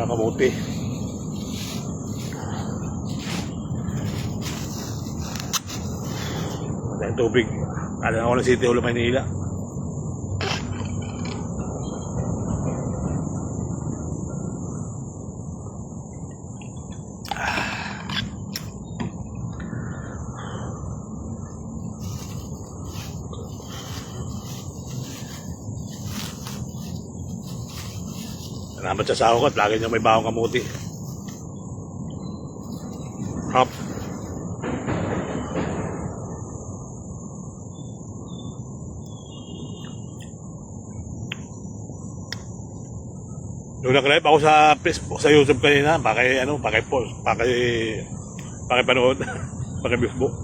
mga kamuti. Matayang tubig. Alam ako ng City Hall, Manila. Salamat sa sahog at lagi niya may bawang kamuti. Hop. Nung nag-live ako sa Facebook, sa YouTube kanina, paki-post, paki-panood, paki-Facebook.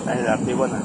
Ay, aktibo na.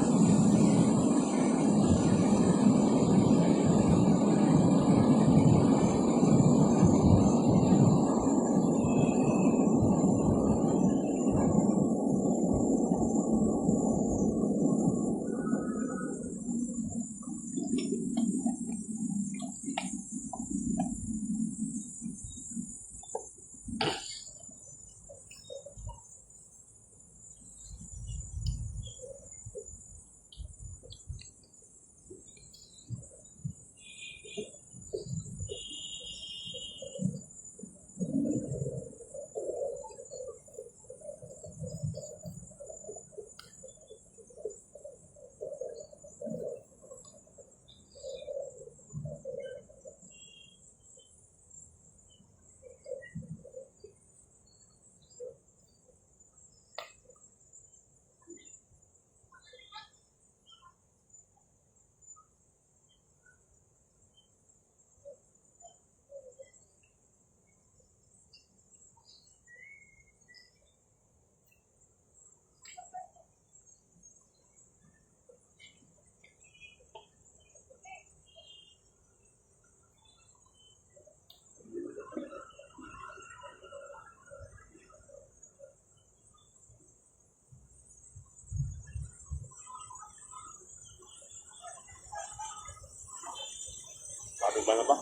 Ano ba na ba?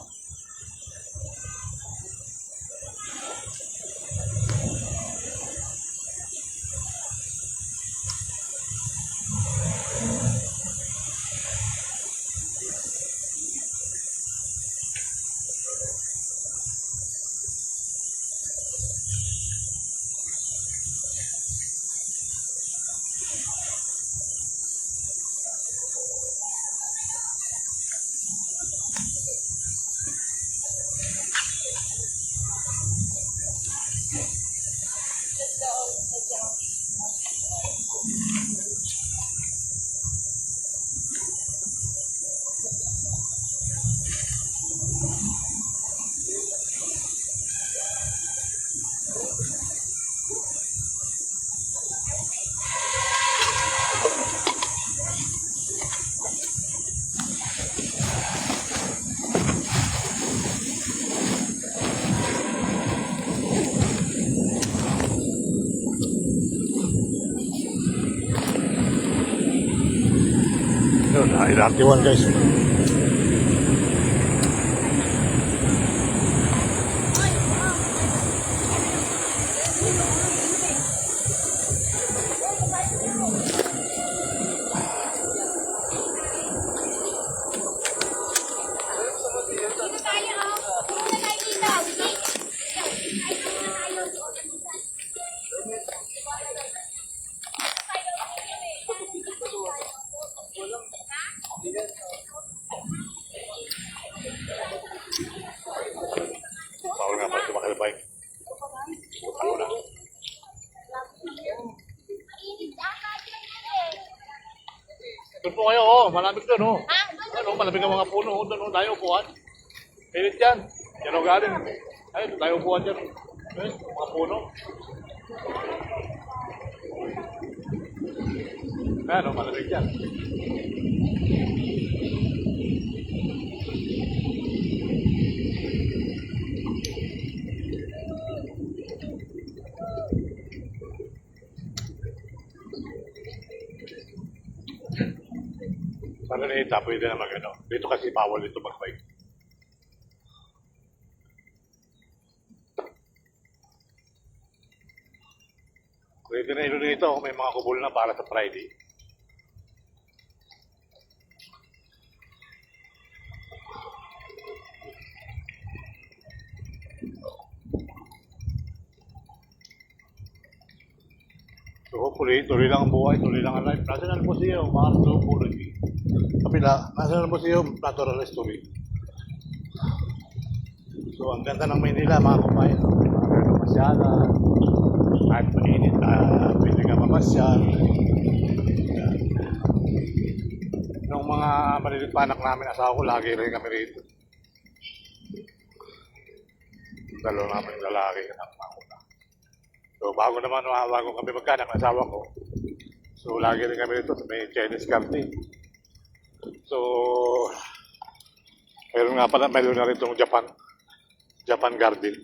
Yun, inaktiwan guys. Doon po kayo, oh. Malamig doon, oh. Ano, malamig ang mga puno. Doon, oh. Tayo upuan. Pilit yan. Yan o galing. Ay, tayo upuan dyan. Ay, mga puno. Ayan, oh. Malamig yan. Para na pwede na mag-ano. Dito kasi bawal dito mag-bike. Pwede na ilo dito. May mga kubol na para sa Friday. So hopefully, tuloy lang ang buhay, tuloy lang ang life. National Museum, Mars Zoology. Kapila, National Museum, Natural History. So ang ganda ng Maynila, mga kumain. Mga masyala. Kahit mainit, pwede ka mamasyal. Nung mga malilit pa anak namin, asawa ko, lagi rin kami rito. Dalawa naman yung lalaki, anak na. So bago kami magkanak ng asawa ko. So lagi rin kami rito sa may Chinese garden. So mayroon na rin itong Japan garden.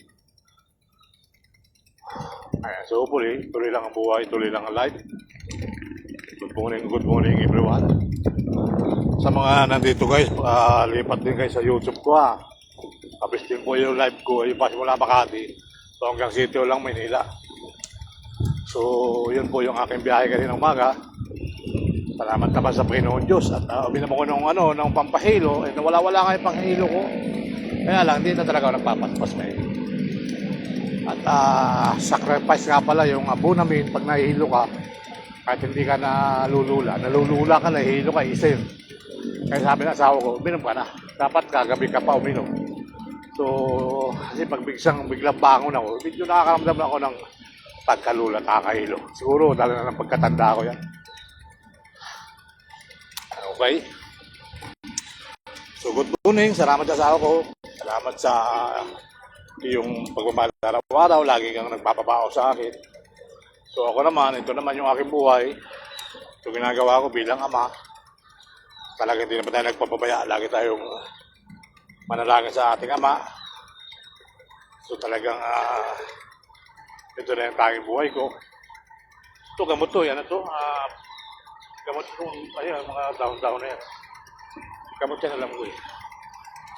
Ayan, so hopefully, tuloy lang ang buhay, tuloy lang ang life. Good morning everyone. Sa mga nandito guys, lipat din kayo sa YouTube ko ha. Kapis din po yung live ko, yung pasimula Makati. So hanggang sitio lang Maynila. So, yun po yung aking biyahe kanina umaga. Salamat naman sa Panginoon Diyos. At uminom ako ng pampahilo. Eh, nawala-wala nga yung panghilo ko. Kaya lang, hindi na talaga ako nagpapaspas ngayon. At sacrifice nga pala yung abunamin pag nahihilo ka. Kahit hindi ka nalulula ka, nahihilo ka, isin. Kaya sabi ng asawa ko, uminom ka na. Dapat kagabi ka pa uminom. So, kasi pag biglang bangon ako, medyo nakakaramdam ako ng pagkalula, kakahilo. Siguro, dahil na ng pagkatanda ko yan. Okay. So, good morning. Salamat sa asawa ko. Salamat sa iyong pagmamahal araw-araw. Lagi kang nagpapabao sa akin. So, ako naman, ito naman yung aking buhay. Ito ginagawa ko bilang ama. Talaga hindi naman tayo nagpapabaya. Lagi tayong manalangin sa ating ama. So, talagang ito na yung tanging buhay ko. Ito, gamot to. Yan na to. Gamot ko. Ayun, mga down na yan. Gamot yan alam ko eh.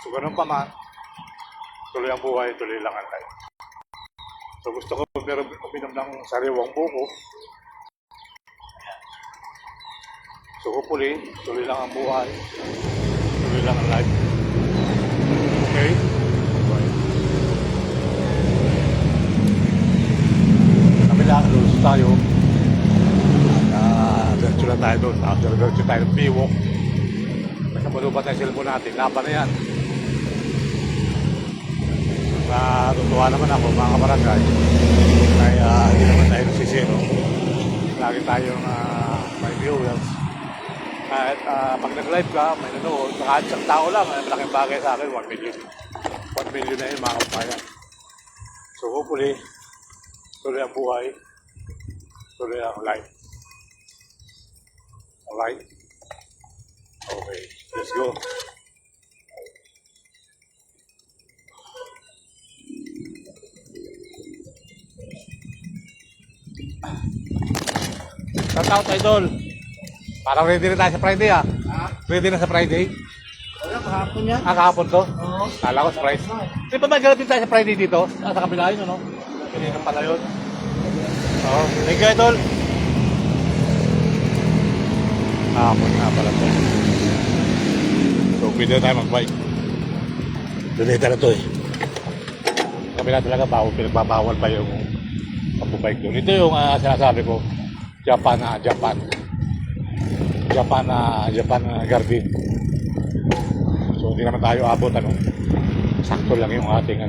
So, ganun pa man. Tuloy ang buhay, tuloy lang ang life. So, gusto ko uminom ng sariwang buko. So, hopefully, tuloy lang ang buhay. Tuloy lang ang life. Okay? Lulus tayo. Diretso lang tayo doon. Diretso tayo ng biwok. Nakapalubat tayo cellphone natin. Laban na yan. Natutuwa naman ako mga kabarangay. Kaya hindi naman tayo nasisiro. Lagi tayong may viewers. Kahit pag nag-live ka, may nanood. Kahit isang tao lang, malaking bagay sa akin. 1 million. 1 million na yun mga kabayan. So hopefully, tuloy ang buhay. Tuloy ang life. Alright? Okay, let's go. Shout out, idol. Parang ready na tayo sa Friday ah. Ready na sa Friday? Wala, kahapon yan. Kahapon to? Oo. Kala ko surprise. Di ba magkalapit tayo sa Friday dito? Sa kabila yun, ano? Kanina pala yun. Oo. Thank you, idol. Kahapon nga pala to. So, pwede na tayo mag-bike. Donate na to eh. Kabila talaga, pinagbabawal pa yung pag-bike doon. Ito yung sinasabi ko, Japan garden. So, hindi naman tayo abot, ano. Sakto lang yung ating,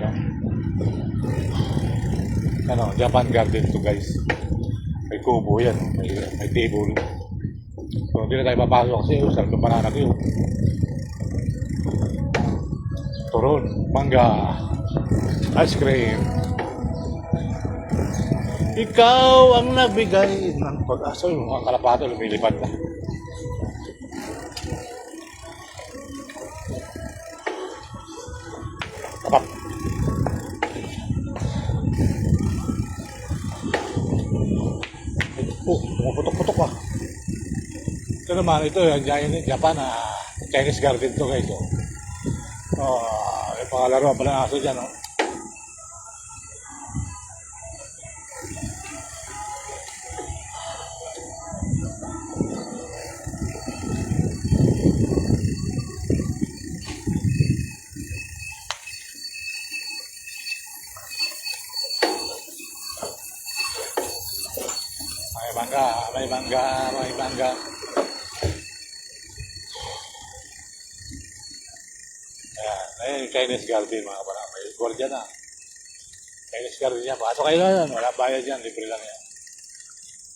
Japan garden to guys. May kubo yan, may table. So, hindi na tayo papasok kasi sarap ng banana Q. Turon, mangga, ice cream. Ikaw ang nagbigay ng pag-asa. Yung mga kalapato lumilipad na. Kapat. Oh, pumuputok-putok pa. Ito naman, ito yung Japan, Chinese garden to guys. Yung pangalaro pala ng aso dyan. May mangga, may mangga, may mangga. Ayan yung Chinese garden mga kapatid. May score dyan Chinese garden yan. Pasok kayo na yan. Wala bayad yan. Libre lang yan.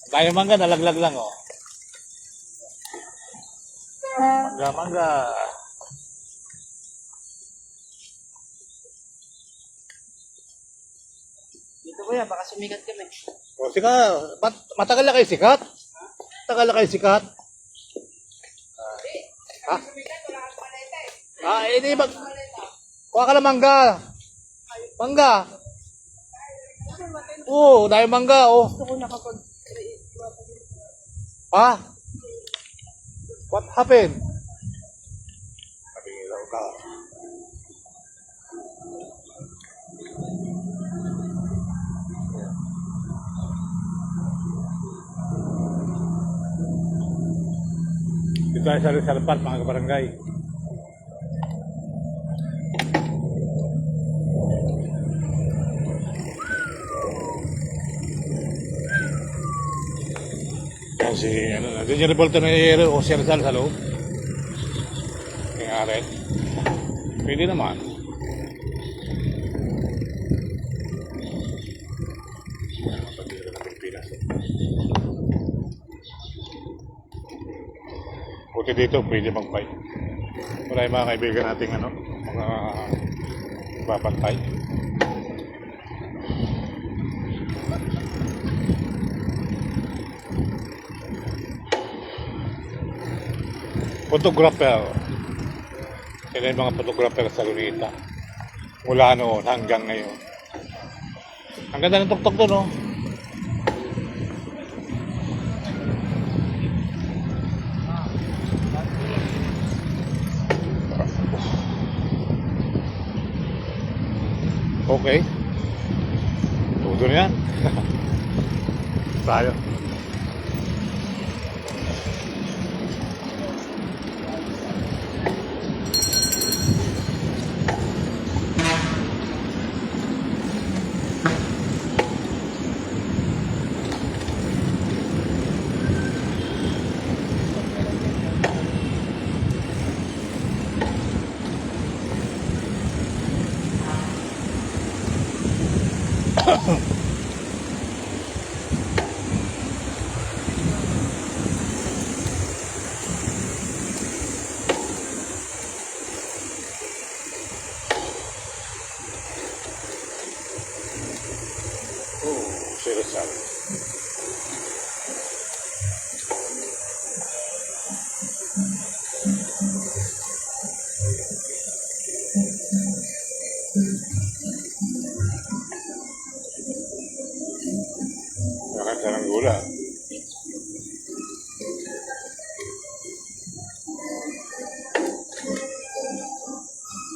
Ang tayo mangga, nalaglag lang Mangga, mangga. Dito kuya, baka sumikat kami. O, matagal na kayo sikat? Matagal na kayo sikat? Hindi ba? Kuha ka ng mangga. Mangga. Oo, dahil mangga, Gusto ko nakapag... Ha? What happened? Sabi nila ka. Dito tayo sa Rizal Park, mga kabarangay. Si nandiyan yung revolter na o si Rizal sa loob. Kaya rin. Pwede naman. Pagkira ng Pilipinas. Buti dito, pwede mag-fight. Wala yung mga kaibigan nating mga babantay. Photographer. Sila yung mga photographer sa Lunita. Mula noon hanggang ngayon. Ang ganda ng tuktok doon, Okay. Tudo na yan. Tayo. Rizal. Makan sarang gula.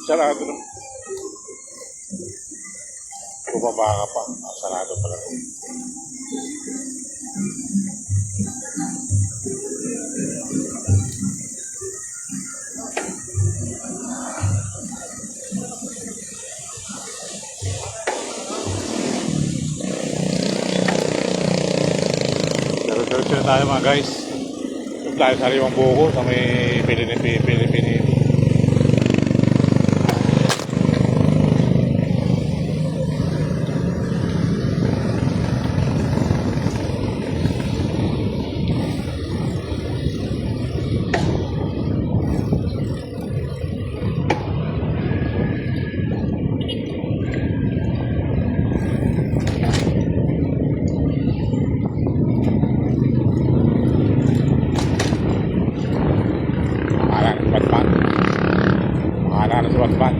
Sarado naman. Bumaba ka pa. Sarado pala. Diretso na tayo mga guys. Doon tayo sa Riwang Buko sa may Pilipini. na sa Batman.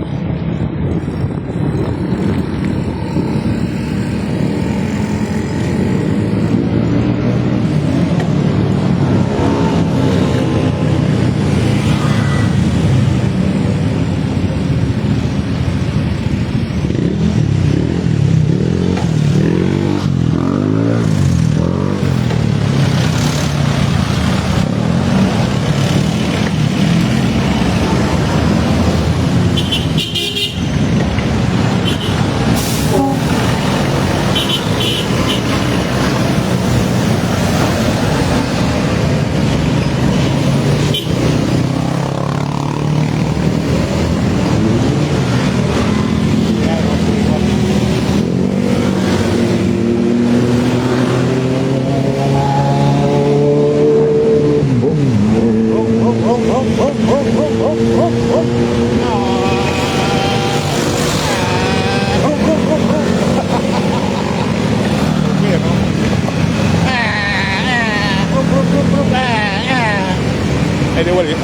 Anyway,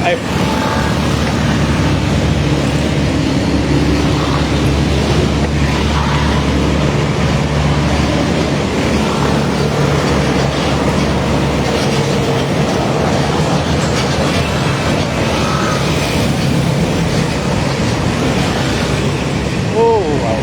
oh, wow.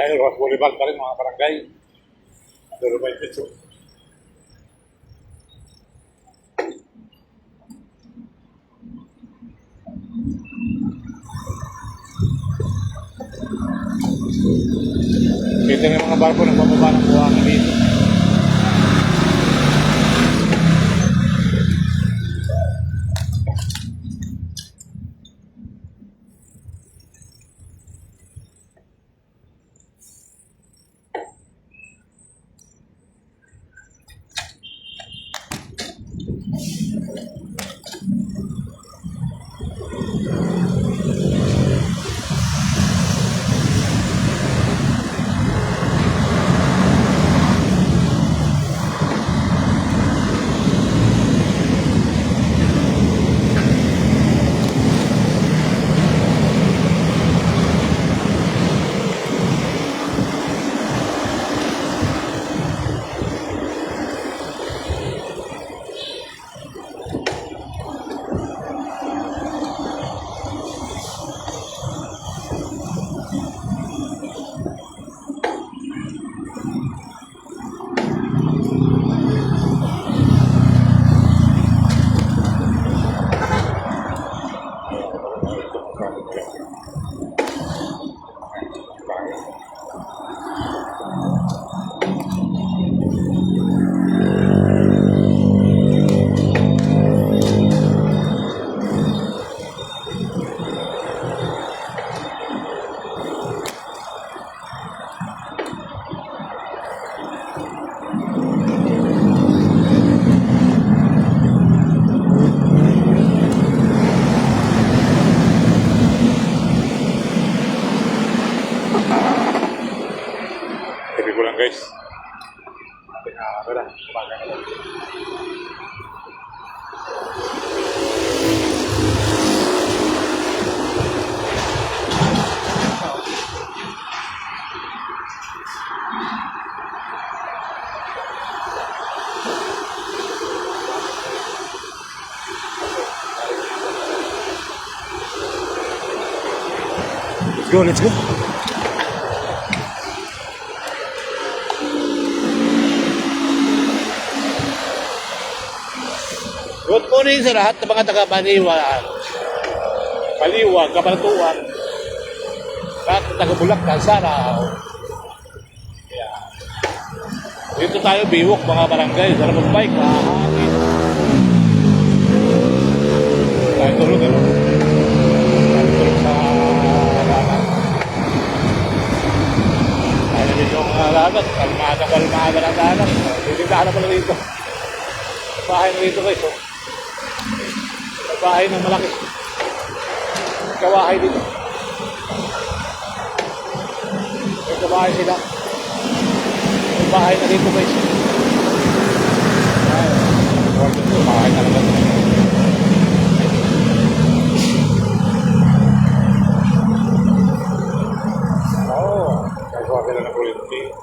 Dahil Ross Boulevard pa rin mga barangay. Pero may pizzo. Kita ng mga barko ng pababa ng buwangan dito. guys. Tara, umaga na lang. go, let's go. Good morning sa lahat ng mga taga-Baliwag. Baliwag, Kabanatuan. Lahat ng taga-Bulak, Kansaraw. Yeah. Dito tayo, biwok, mga barangay. Sarap ng bike, mahangin. Tayo tulog, ano? Tayo tulog sa lagat. Tayo namin yung lagat. Kalmada ng lagat. Titindahan na pala dito. Bahay na dito guys, oh. Bahay ng malaki. Kawahay dito. May kawahay sila. May bahay na dito guys. Bahay na naman. Oo. Kagawa sila ng kulinti.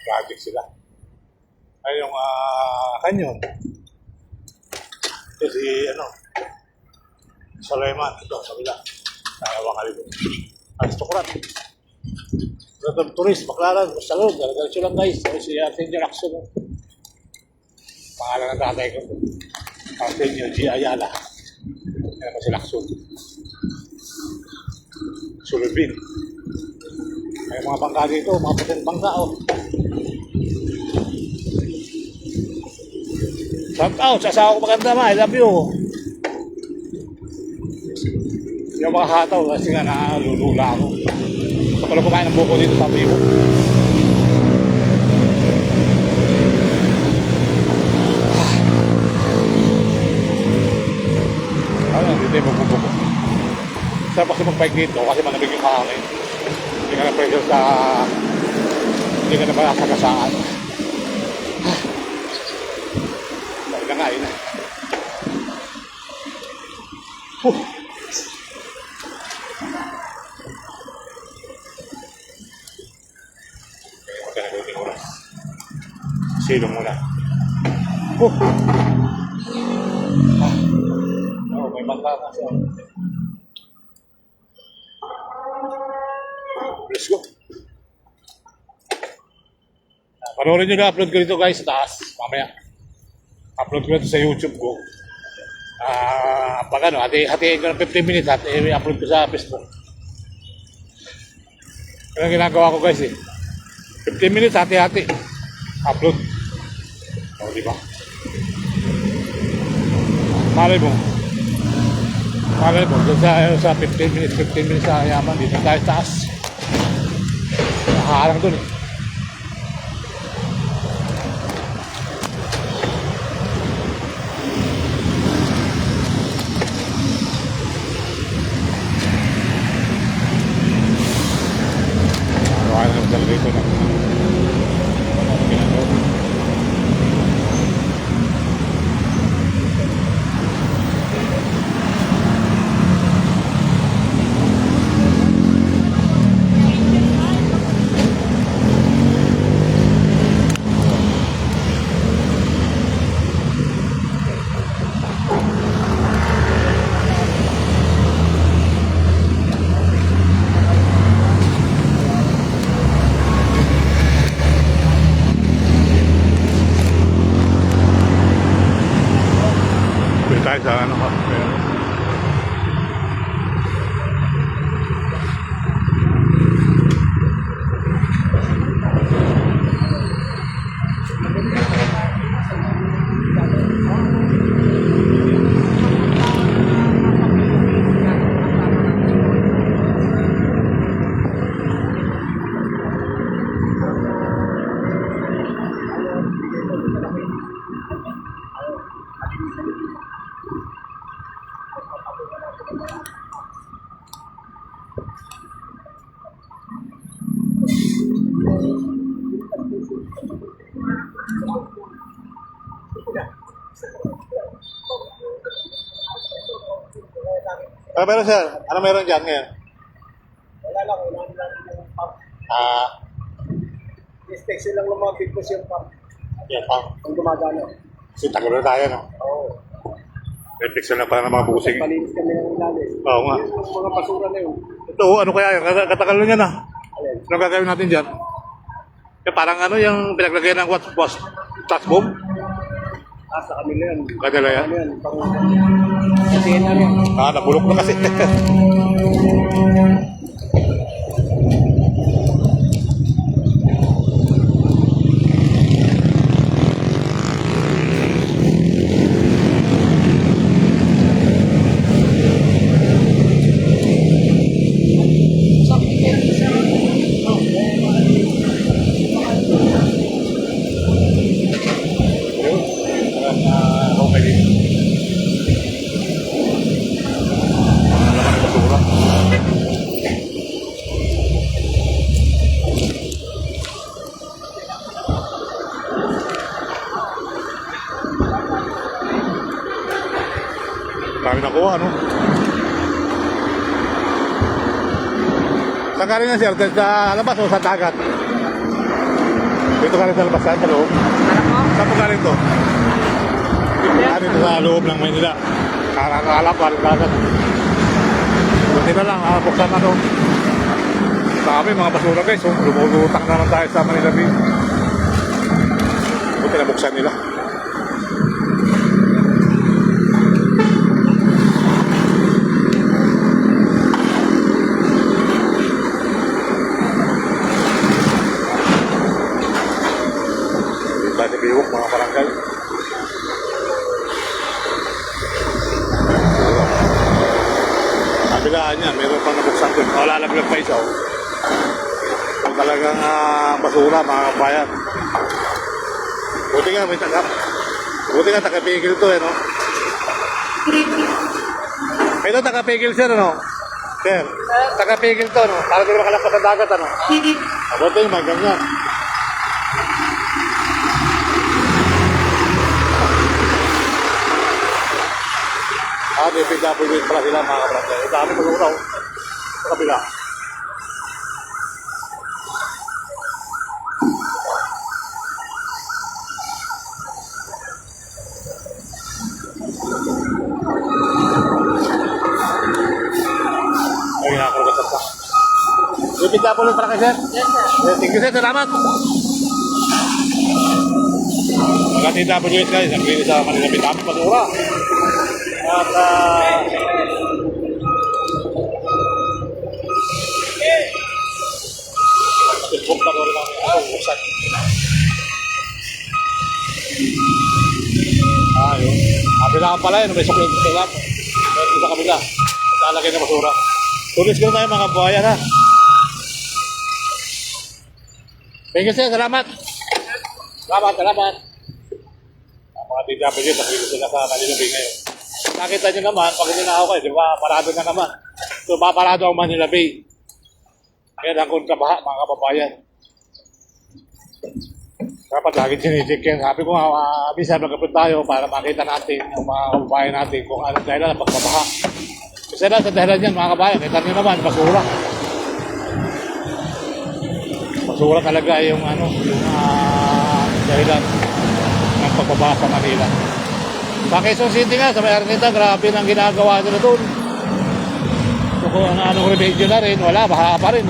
Project sila. Ay yung kanyon. Ito si Sulaiman. Ito, sa bila. Tayawa ka dito. Aristocrat. Ito turis, Baclaran, Salud. Diretso lang guys. Ito si Arsenio Lacson. Pangalan ng tatay ko. Arsenio G. Ayala. Yan ako si Lacson. Sulubin. May mga bangka dito, mga patin bangka, oh. Shout out sa asawa ko maganda ma, I love you. Yung mga hataw, kasi nga nalulula ako. Sa pala kumain ng buko dito sa bibo. Ano, dito yung magbubuko. Sarap kasi mag-bike dito kasi malamig yung hangin. Hindi ka na pressure sa... Hindi ka na pala sa kasaan. Dahil na nga, yun na. Okay, magkanagutin oras. Silong muna. Oo, may bangka kasi. Let's go. Panoorin nyo na upload ko dito guys sa taas. Mamaya. Upload ko dito sa YouTube ko. Pag hatiin ko ng 15 minutes at i-upload ko sa Facebook. Yan ang ginagawa ko guys eh. 15 minutes hati-hati. Upload. O diba? Malay mo. Doon sa 15 minutes sa Yaman. Dito tayo taas. Nakaharang doon eh. Araw-araw naman talaga ito na. Tayo sa Ano meron sir? Ano meron dyan ngayon? Wala lang yung pump. Inspection lang ng mga big boss yung park. Yan pa. Ang gumagana. Kasi tagal na tayo, no? Oo. Reflection na pala ng mga busing. Palinis kami ng ilalim. Oo nga. Yung mga basura na yun. Ito, ano kaya yan? Katagal na yan, ah. Alin? Anong gagawin natin dyan? Parang ano yung pinaglagay ng touch bomb? Sa kanila yan. Kanila yan? Ano yan? Pang... Kasi na rin. Nabulok na kasi. Yun. Okay din. Laman ng basura. Dami nakuha, ano? Saan ka rin yan, sir? Sa labas o sa dagat? Dito ka rin sa labas, saan? Sa loob? Saan po galing to? Dito sa loob ng Maynila. Kakakalap, galing dagat. Buti na lang, buksan na to. Dami mga basura guys, so lumulutang naman tayo sa Manila Bay. Buti na buksan nila. Dito si Biwok, mga barangay. Kabilaan yan, meron pang nabuksan doon. Malalaglag pa isa. Kung talagang basura, mga bayan. Buti nga, may tagap. Buti nga, takapigil to, no? Ito, takapigil sir, no? Sir, takapigil to, no? Para di makalampas sa dagat, ano? Buti yung mga ganyan. DPW pala sila mga kabrangay. Ang dami maluraw sa kabila. Ay, nakakaragat pa. DPW pala kayo, sir? Yes, sir. Thank you, sir. Salamat. Mga DPWs guys, naglinis sa Manila Bay. Dami malura. At Facebook na rin ang buksan. Yun. Kabila ka pala yun, may suklit sa lab. Meron sa kabila. Talagay na basura. Tulis ko tayo mga buhayan, ha. Thank you, sir. Salamat. Salamat. Mga DPW, nakilis sila sa Manila Bay ngayon. Nakita nyo naman, pag ninakaw kayo, di ba, parado na naman. So, paparado ang Manila Bay. Kaya langkon kabaha, mga kababayan. Dapat laging sinitik yan. Sabi ko nga, minsan magkapit tayo para makita natin ang mga kababayan natin kung anong dahilan ng pagkabaha. Kasi na sa dahilan yan, mga kababayan, kita nyo naman, basura. Basura talaga yung dahilan ng pagbabaha sa Manila. Sa Quezon City nga, sa may Arnita, grabe nang ginagawa nila doon. So kung anong remedyo na rin, wala, baha pa rin.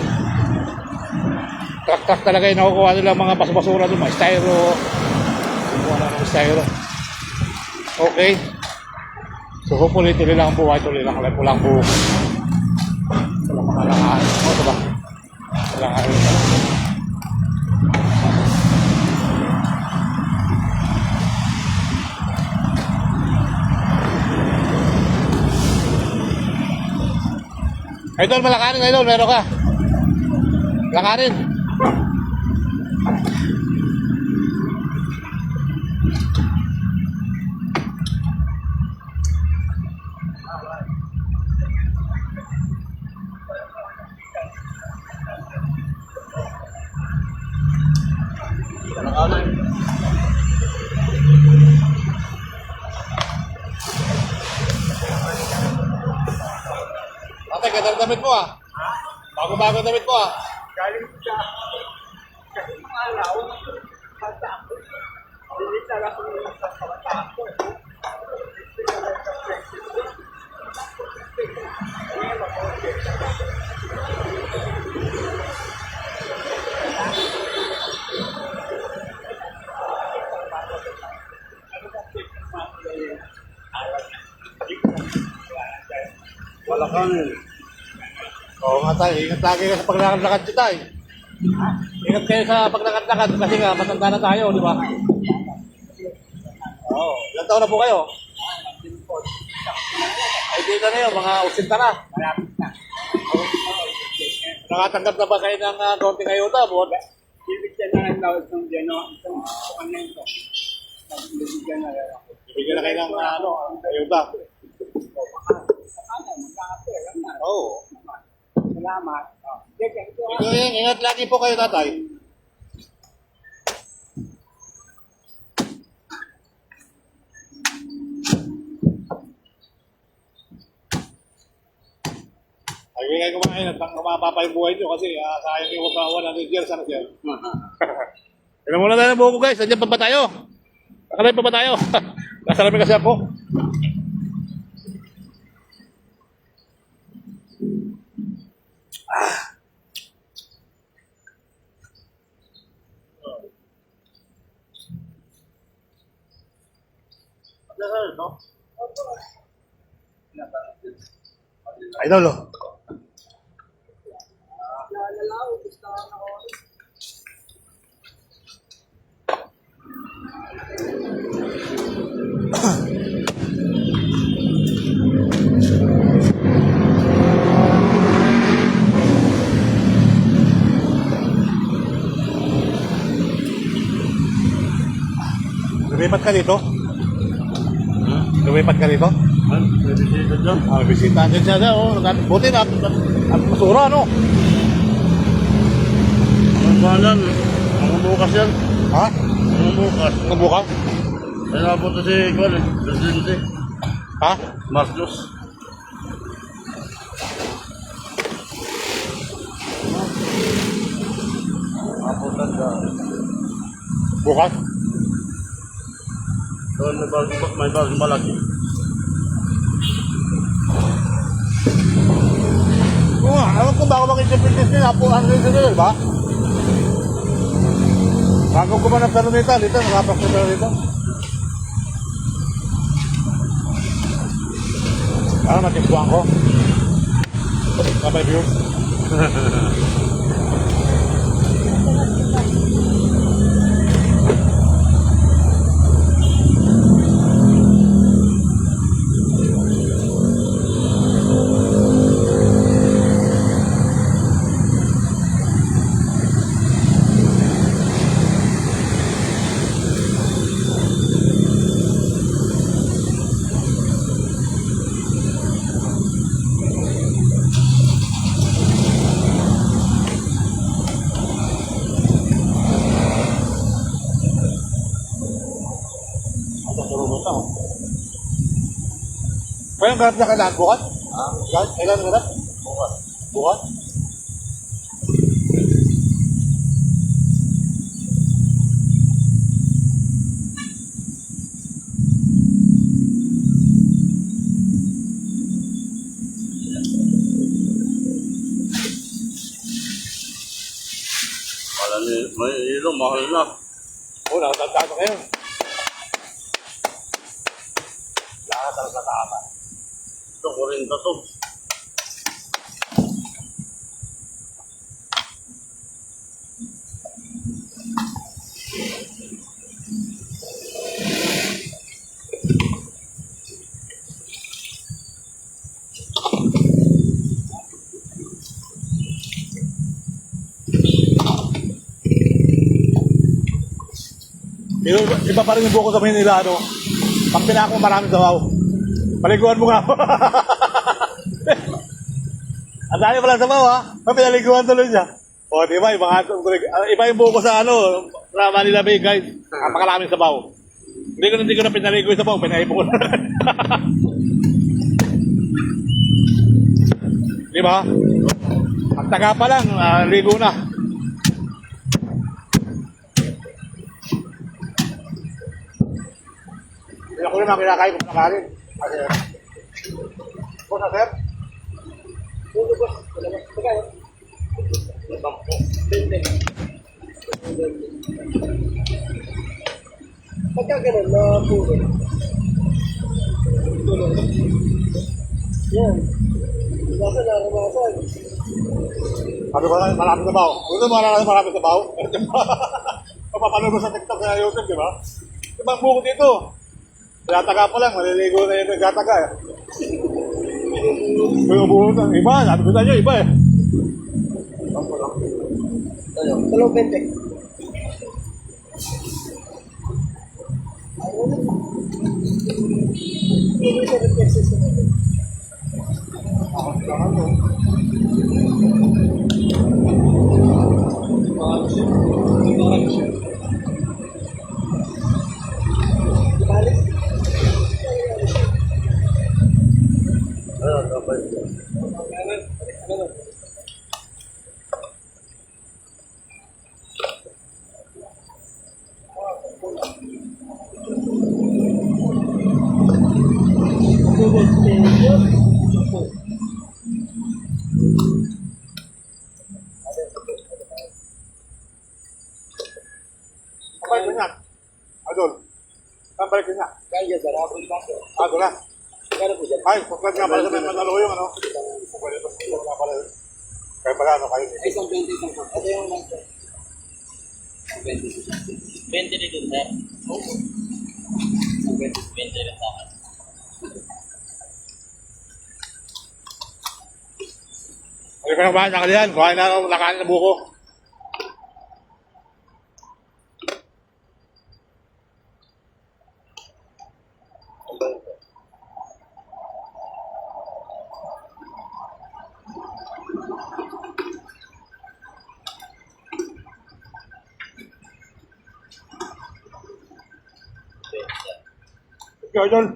Truck talaga yung nakukuha nila mga basura doon, mga styro. Kung ano ng styro. Okay. So hopefully tuloy lang ang buhay, tuloy lang pulang buhok. Walang mga langaan. O, diba? Langaan. Idol, malakarin, idol, meron ka. Lakarin. Ate, ganda ng damit mo, ah. Bago-bago damit mo, ah. Galing sa... Malakang. Oo nga tayo, ingat lagi kayo sa paglakad-lakad nyo tayo. Ingat kayo sa paglakad-lakad kasi nga matanda na tayo, di ba? Oo. Ilang taon na po kayo? Ay, dito na yun, mga 80 na. Malapit na. Nakatanggap na ba kayo ng konting ayuda, buwan? Bibigyan na ng tawag ng gano. Itong kanento. Bibigyan na rin ako. Bigyan na kayo ng ayuda. Oo. Salamat. Ingat lagi po kayo, tatay. Ay, kayo kumain at mapapa yung buhay nyo kasi sayang yung magkawa ng years, ano siya. Tignan muna tayo ng buho ko, guys. Nandiyan pa ba tayo? Nakalay pa ba tayo? Nasalamin kasi ako. Idol, oh. Lumipat ka dito? Lumipat ka dito? May bisita dyan. Bisita din siya, oh. Buti na, at masura, no? Ang banan. Ang bukas yan. Ha? Ang bukas. Ang buka? Ay napunta si Kwan eh. Presidente. Ha? Marcos. Napunta siya. Bukas? Doon may bagong malaki. Oo nga, alam ko bago mag-interpretation nila, po ano rin sila, ba? Bago ko ba ng pero nito, dito, nakapas na pero dito. Ano, natimpuan ko? Kapay view? Kaya ang ganap niya kailangan bukas? Ha? Kailangan ganap? Bukas. Bukas? Wala ni, may ilong, mahal na. Oo, nakatagtago kayo. Lahat ang katama. Ito, 40 to. Pero iba pa rin yung buko sa Manila, ano? Pag pinako maraming sabaw. Paliguan mo nga. Ang dami pala sabaw, ha? May pinaliguan tuloy siya. O, di ba? Iba yung buko sa ano, sa Manila Bay, guys. Napakaraming sabaw. Hindi ko na pinaligo yung sabaw, pinaipo ko na. Di ba? Ang taga pa lang, ligo na. Ito yung mga kinakain ko sa kanin. Kasi, boss na sir? Puro boss. Wala mas pagkain. Pagka ganun, na puro. Yan. Basta nakamasan. Sabi ko na, marami sa baw. Gusto mo marami sa baw? Papapanood mo sa TikTok sa YouTube, di ba? Diba ang buko dito? Nagataga pa lang, maliligo na yung nagataga eh. Yung buko na, iba, sabi ko sa inyo, iba eh. Talong 20. Ayun. 7 pesos na natin. Balik. Balik ko niya. Adol. Saan balik ko niya? Kaya sa rapol pa. Ado na. Kaya po dyan. Ay, subscribe nga pala sa mga mataluyong ano. Subscribe nga pala. Kaya pala ano kayo. Ay, isang 20, isang 40. Ito yung master. 20. 20 dito, sir. Isang 20. 20 rin sa akin. Hindi ko na bahan na kalihan. Kuhain na ako nakain na buko. Ikaw, Idol.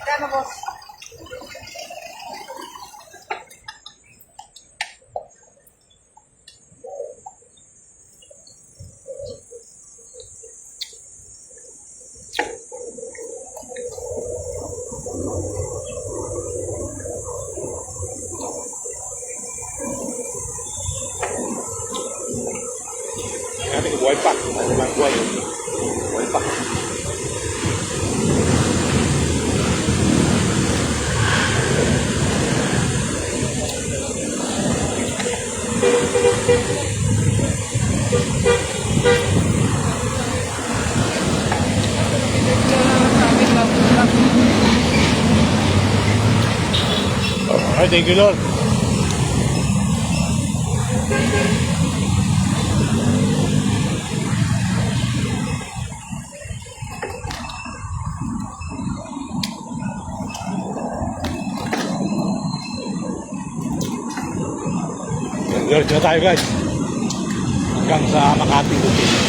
Kano, boss? Natin, buhay pa. Ano lang buhay. Buhay pa. Ay, thank you, Lord. Diretso na tayo guys. Hanggang sa Makati.